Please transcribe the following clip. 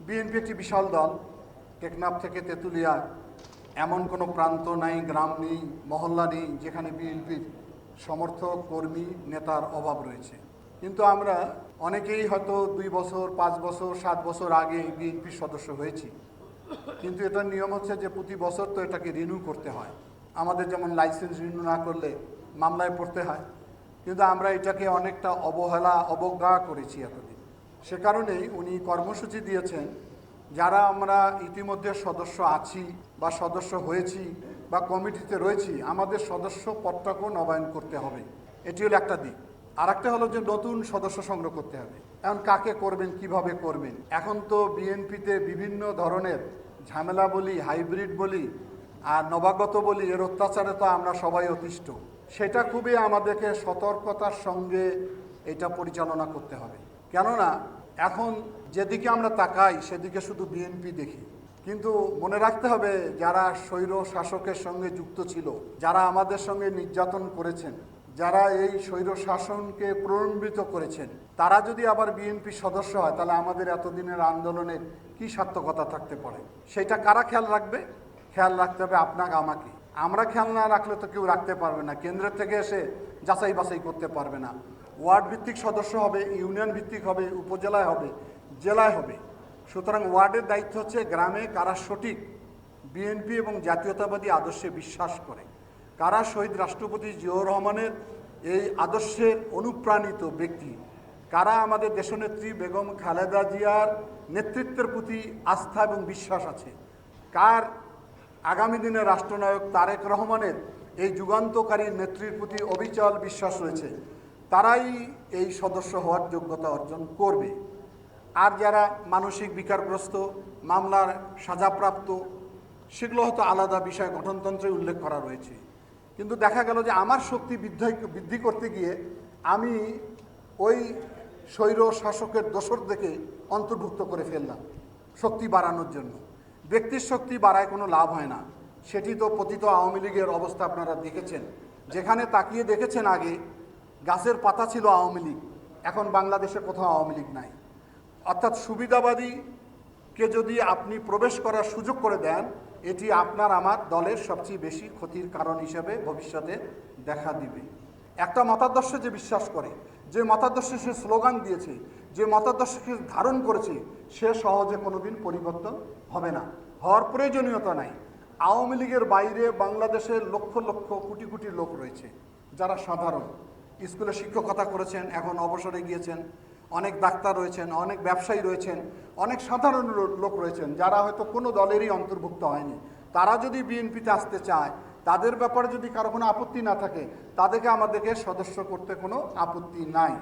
BNP একটি বিশাল দল। টেকনাফ থেকে তেঁতুলিয়া এমন কোনো প্রান্ত নাই, গ্রাম নেই, মহল্লা নেই যেখানে বিএনপির সমর্থক, কর্মী, নেতার অভাব রয়েছে। কিন্তু আমরা অনেকেই হয়তো 2 বছর, 5 বছর, 7 বছর আগে বিএনপির সদস্য হয়েছি। কিন্তু এটার নিয়ম হচ্ছে যে প্রতি বছর তো এটাকে রিনিউ করতে হয়। আমাদের যেমন লাইসেন্স রিনিউ না করলে মামলায় পড়তে হয়। কিন্তু আমরা এটাকে অনেকটা অবজ্ঞা করেছি এতদিন। সে কারণেই উনি কর্মসূচি দিয়েছেন, যারা আমরা ইতিমধ্যে সদস্য আছি বা সদস্য হয়েছি বা কমিটিতে রয়েছি, আমাদের সদস্য পদটাকেও নবায়ন করতে হবে। এটি হলো একটা দিক। আর একটা হলো যে নতুন সদস্য সংগ্রহ করতে হবে। এখন কাকে করবেন, কিভাবে করবেন? এখন তো বিএনপিতে বিভিন্ন ধরনের ঝামেলা বলি, হাইব্রিড বলি আর নবাগত বলি, এর অত্যাচারে তো আমরা সবাই অতিষ্ঠ। সেটা খুবই আমাদেরকে সতর্কতার সঙ্গে এটা পরিচালনা করতে হবে। কেননা এখন যেদিকে আমরা তাকাই সেদিকে শুধু বিএনপি দেখি, কিন্তু মনে রাখতে হবে যারা স্বৈর শাসকের সঙ্গে যুক্ত ছিল, যারা আমাদের সঙ্গে নির্যাতন করেছেন, যারা এই স্বৈর শাসনকে প্রলম্বিত করেছেন, তারা যদি আবার বিএনপি সদস্য হয় তাহলে আমাদের এতদিনের আন্দোলনের কী সার্থকতা থাকতে পারে? সেটা কারা খেয়াল রাখবে? খেয়াল রাখতে হবে আপনাকে, আমাকে। আমরা খেয়াল না রাখলে তো কেউ রাখতে পারবে না। কেন্দ্রের থেকে এসে যাচাই বাছাই করতে পারবে না। ওয়ার্ড ভিত্তিক সদস্য হবে, ইউনিয়ন ভিত্তিক হবে, উপজেলায় হবে, জেলায় হবে। সুতরাং ওয়ার্ডের দায়িত্ব হচ্ছে গ্রামে কারা সঠিক বিএনপি এবং জাতীয়তাবাদী আদর্শে বিশ্বাস করে, কারা শহীদ রাষ্ট্রপতি জিয়াউর রহমানের এই আদর্শের অনুপ্রাণিত ব্যক্তি, কারা আমাদের দেশনেত্রী বেগম খালেদা জিয়ার নেতৃত্বের প্রতি আস্থা এবং বিশ্বাস আছে, কার আগামী দিনের রাষ্ট্রনায়ক তারেক রহমানের এই যুগান্তকারী নেত্রীর প্রতি অবিচল বিশ্বাস রয়েছে, তারাই এই সদস্য হওয়ার যোগ্যতা অর্জন করবে। আর যারা মানসিক বিকারগ্রস্ত, মামলার সাজাপ্রাপ্ত, সেগুলো হয়তো আলাদা বিষয়, গঠনতন্ত্রে উল্লেখ করা রয়েছে। কিন্তু দেখা গেল যে আমার শক্তি বৃদ্ধি করতে গিয়ে আমি ওই স্বৈর শাসকের দোসর থেকে অন্তর্ভুক্ত করে ফেললাম শক্তি বাড়ানোর জন্য। ব্যক্তির শক্তি বাড়ায় কোনো লাভ হয় না। সেটি তো পতিত আওয়ামী লীগের অবস্থা আপনারা দেখেছেন। যেখানে তাকিয়ে দেখেছেন আগে গাছের পাতা ছিল আওয়ামী লীগ, এখন বাংলাদেশে কোথাও আওয়ামী লীগ নাই। অর্থাৎ সুবিধাবাদীকে যদি আপনি প্রবেশ করার সুযোগ করে দেন, এটি আপনার আমার দলের সবচেয়ে বেশি ক্ষতির কারণ হিসেবে ভবিষ্যতে দেখা দিবে। একটা মতাদর্শে যে বিশ্বাস করে, যে মতাদর্শে সে স্লোগান দিয়েছে, যে মতাদর্শকে ধারণ করেছে, সে সহজে কোনোদিন পরিবর্তন হবে না, হওয়ার প্রয়োজনীয়তা নাই। আওয়ামী লীগের বাইরে বাংলাদেশের লক্ষ লক্ষ কোটি কোটি লোক রয়েছে যারা সাধারণ, স্কুলে শিক্ষকতা করেছেন, এখন অবসরে গিয়েছেন, অনেক ডাক্তার রয়েছেন, অনেক ব্যবসায়ী রয়েছেন, অনেক সাধারণ লোক রয়েছেন যারা হয়তো কোনো দলেরই অন্তর্ভুক্ত হয়নি। তারা যদি বিএনপিতে আসতে চায়, তাদের ব্যাপারে যদি কারো কোনো আপত্তি না থাকে, তাদেরকে আমাদেরকে সদস্য করতে কোনো আপত্তি নাই।